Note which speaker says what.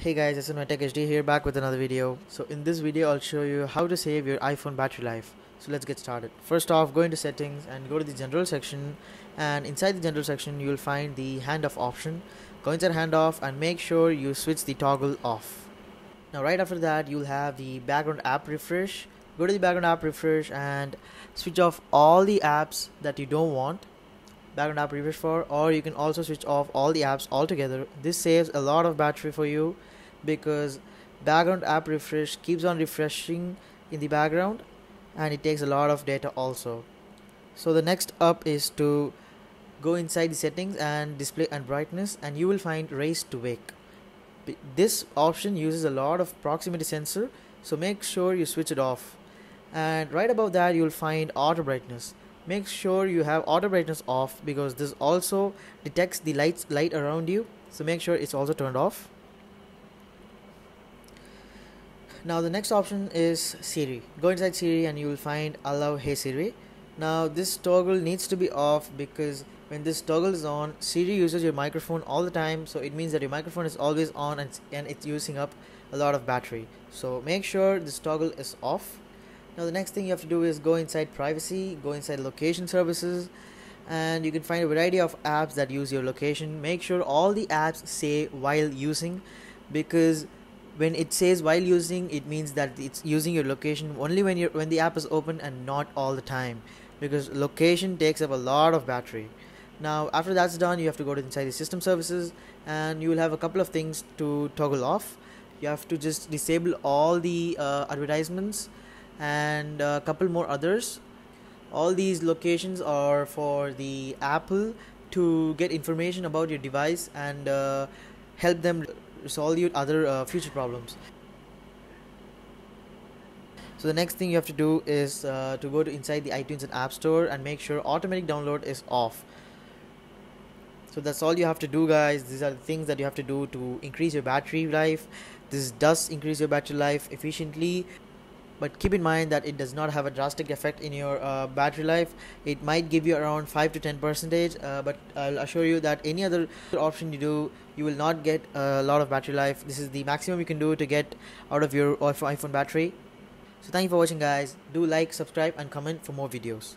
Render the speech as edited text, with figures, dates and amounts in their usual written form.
Speaker 1: Hey guys, this is my Tech HD here, back with another video. So in this video I'll show you how to save your iPhone battery life. So let's get started. First off, go into settings and go to the general section, and inside the general section you will find the handoff option. Go inside handoff and make sure you switch the toggle off. Now right after that you'll have the background app refresh. Go to the background app refresh and switch off all the apps that you don't want background app refresh for, or you can also switch off all the apps altogether. This saves a lot of battery for you because background app refresh keeps on refreshing in the background and it takes a lot of data also. So the next up is to go inside the settings and display and brightness, and you will find raise to wake. This option uses a lot of proximity sensor, so make sure you switch it off. And right above that you will find auto brightness. Make sure you have auto brightness off because this also detects the light around you, so make sure it's also turned off. Now the next option is Siri. Go inside Siri and you will find allow Hey Siri. Now this toggle needs to be off because when this toggle is on, Siri uses your microphone all the time, so it means that your microphone is always on and it's using up a lot of battery. So make sure this toggle is off. Now the next thing you have to do is go inside privacy, go inside location services, and you can find a variety of apps that use your location. Make sure all the apps say while using, because when it says while using, it means that it's using your location only when the app is open and not all the time, because location takes up a lot of battery. Now after that's done, you have to go to inside the system services and you will have a couple of things to toggle off. You have to just disable all the advertisements and a couple more others. All these locations are for the Apple to get information about your device and help them solve your other future problems. So the next thing you have to do is to go to inside the iTunes and App Store and make sure automatic download is off. So that's all you have to do, guys. These are the things that you have to do to increase your battery life. This does increase your battery life efficiently, but keep in mind that it does not have a drastic effect in your battery life. It might give you around 5 to 10%, but I'll assure you that any other option you do, you will not get a lot of battery life. This is the maximum you can do to get out of your iPhone battery. So thank you for watching, guys. Do like, subscribe and comment for more videos.